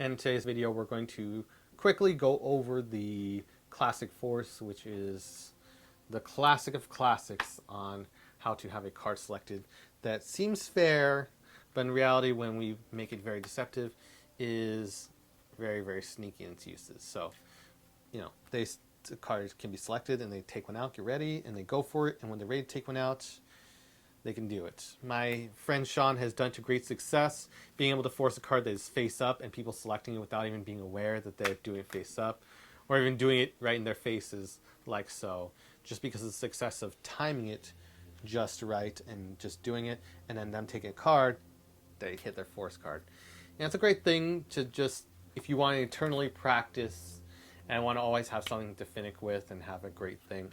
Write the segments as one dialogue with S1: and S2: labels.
S1: And in today's video, we're going to quickly go over the classic force, which is the classic of classics on how to have a card selected that seems fair, but in reality, when we make it very deceptive, is very, very sneaky in its uses. So, the cards can be selected and they take one out, get ready, and they go for it. And when they're ready to take one out, they can do it. My friend Sean has done to great success, being able to force a card that is face up and people selecting it without even being aware that they're doing it face up, or even doing it right in their faces like so, just because of the success of timing it just right and just doing it, and then them taking a card, they hit their force card. And it's a great thing to just, if you want to eternally practice and want to always have something to finish with and have a great thing.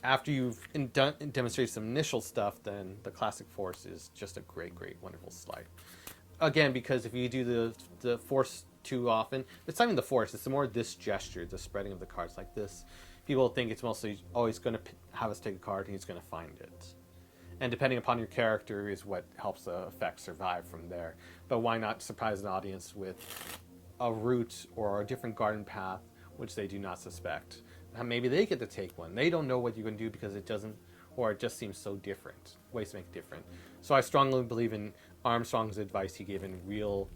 S1: After you've demonstrated some initial stuff, then the classic force is just a great, great, wonderful slide. Again, because if you do the force too often, it's not even the force, it's more this gesture, the spreading of the cards like this. People think it's mostly always going to have us take a card and he's going to find it. And depending upon your character is what helps the effect survive from there. But why not surprise an audience with a route or a different garden path which they do not suspect? Maybe they get to take one. They don't know what you're going to do because it doesn't, or it just seems so different. Ways to make it different. So I strongly believe in Armstrong's advice he gave in Real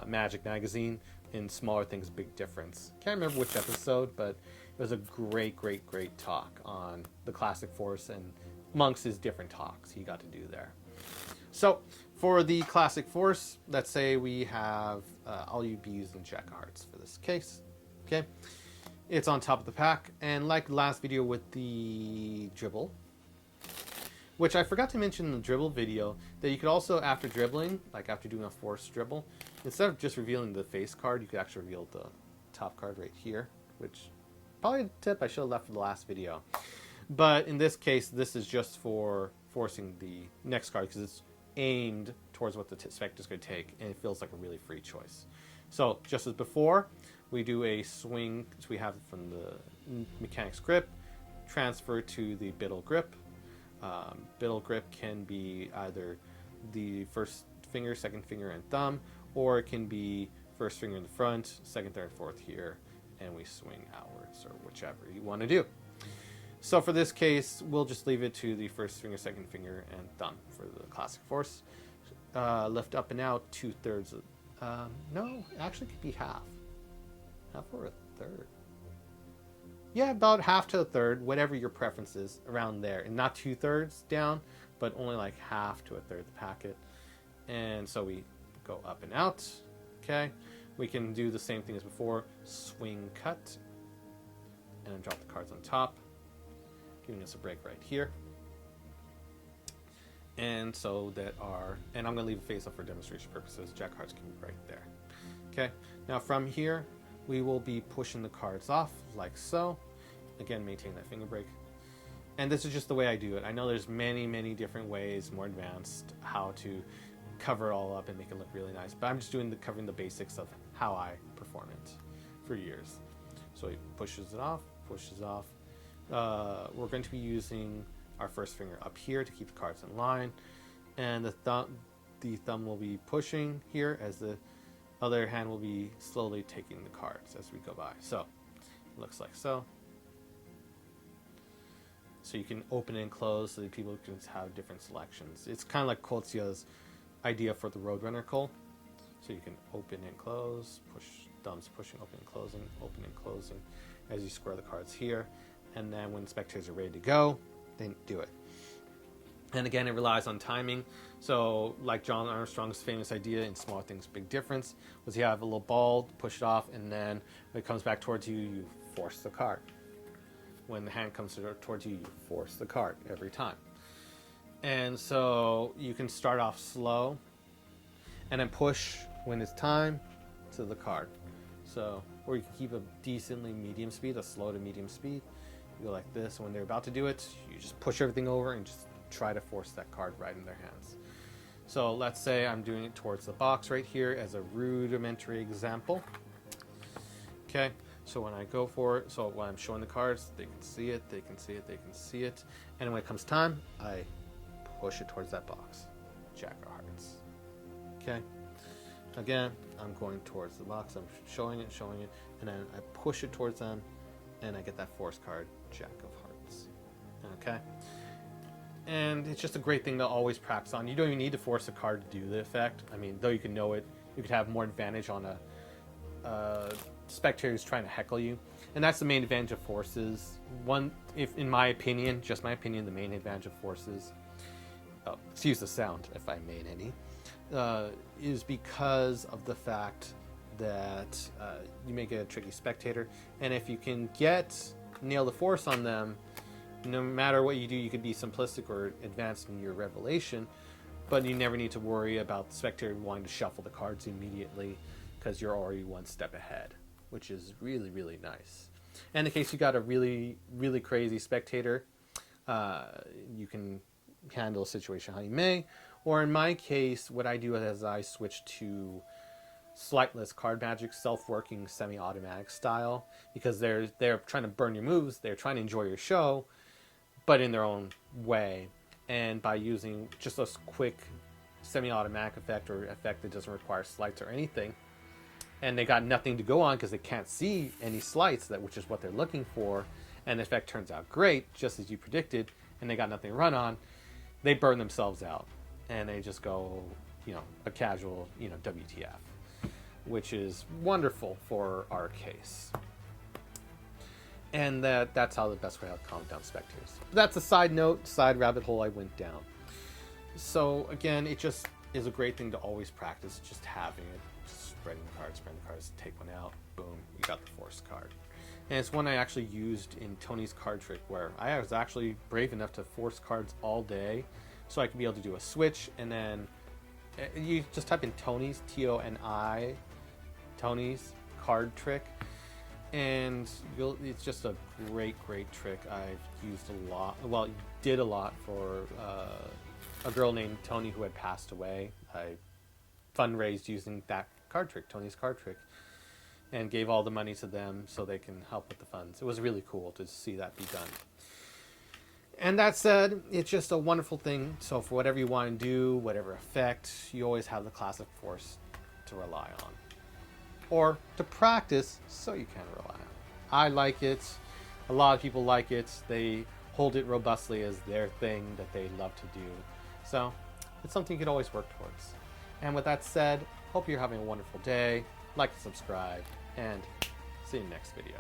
S1: Magic magazine, in Smaller Things, Big Difference. Can't remember which episode, but it was a great, great, great talk on the classic force, and amongst his different talks he got to do there. So for the classic force, let's say we have, I'll be using Jack of Hearts for this case. Okay. It's on top of the pack, and like the last video with the dribble, which I forgot to mention in the dribble video, that you could also, after dribbling, like after doing a force dribble, instead of just revealing the face card, you could actually reveal the top card right here, which probably a tip I should have left for the last video. But in this case, this is just for forcing the next card, because it's aimed towards what the specter's going to take, and it feels like a really free choice. So, just as before, we do a swing, so we have it from the Mechanics grip, transfer to the Biddle grip. Biddle grip can be either the first finger, second finger, and thumb, or it can be first finger in the front, second, third, fourth here, and we swing outwards, or whichever you want to do. So for this case, we'll just leave it to the first finger, second finger, and thumb for the classic force. Lift up and out 2/3 of, no, it actually could be half. Half or a third? Yeah, about half to a third, whatever your preference is, around there. And not 2/3 down, but only like half to a third of the packet. And so we go up and out. Okay. We can do the same thing as before. Swing, cut. And then drop the cards on top, giving us a break right here. And so that are, and I'm going to leave a face up for demonstration purposes. Jack of Hearts can be right there. Okay. Now from here, we will be pushing the cards off like so. Again, maintain that finger break. And this is just the way I do it. I know there's many, many different ways, more advanced, how to cover it all up and make it look really nice. But I'm just covering the basics of how I perform it for years. So he pushes it off, pushes off. We're going to be using our first finger up here to keep the cards in line. And the thumb will be pushing here as the other hand will be slowly taking the cards as we go by. So it looks like so. So you can open and close so that people can have different selections. It's kind of like Kotsuya's idea for the Roadrunner Cole. So you can open and close, push, thumbs pushing, open and closing as you square the cards here. And then when spectators are ready to go, then do it. And again, it relies on timing. So like John Armstrong's famous idea in Small Things, Big Difference, was you have a little ball, push it off, and then when it comes back towards you, you force the card. When the hand comes towards you, you force the card every time. And so you can start off slow and then push when it's time to the card. So, or you can keep a decently medium speed, a slow to medium speed. You go like this. When they're about to do it, you just push everything over and just try to force that card right in their hands. So let's say I'm doing it towards the box right here as a rudimentary example. Okay, so when I go for it, so when I'm showing the cards, they can see it, they can see it, they can see it. And when it comes time, I push it towards that box. Jack of Hearts. Okay. Again, I'm going towards the box. I'm showing it, and then I push it towards them, and I get that force card, Jack of Hearts. Okay? And it's just a great thing to always practice on. You don't even need to force a card to do the effect. I mean, though you can know it, you could have more advantage on a spectator who's trying to heckle you. And that's the main advantage of forces. One, if in my opinion, just my opinion, the main advantage of forces, excuse the sound if I made any, is because of the fact that you may get a tricky spectator, and if you can nail the force on them, no matter what you do, you could be simplistic or advanced in your revelation, but you never need to worry about the spectator wanting to shuffle the cards immediately because you're already one step ahead, which is really, really nice. And in case you got a really, really crazy spectator, you can handle a situation how you may. Or in my case, what I do is I switch to slightless card magic, self-working, semi-automatic style, because they're trying to burn your moves, they're trying to enjoy your show, but in their own way. And by using just a quick semi-automatic effect or effect that doesn't require slights or anything, and they got nothing to go on because they can't see any slights, which is what they're looking for, and the effect turns out great, just as you predicted, and they got nothing to run on, they burn themselves out. And they just go, a casual, WTF, which is wonderful for our case. And that's how the best way to calm down spectators. But that's a side note, side rabbit hole I went down. So again, it just is a great thing to always practice, just having it, just spreading the cards, take one out, boom, you got the force card. And it's one I actually used in Tony's card trick, where I was actually brave enough to force cards all day, so I could be able to do a switch, and then you just type in Tony's, Toni, Tony's card trick, and it's just a great, great trick I've used a lot. Well, did a lot for a girl named Tony who had passed away. I fundraised using that card trick, Tony's card trick, and gave all the money to them so they can help with the funds. It was really cool to see that be done. And that said, it's just a wonderful thing. So for whatever you want to do, whatever effect, you always have the classic force to rely on. Or to practice so you can rely on. I like it. A lot of people like it. They hold it robustly as their thing that they love to do. So it's something you can always work towards. And with that said, hope you're having a wonderful day. Like and subscribe, and see you in the next video.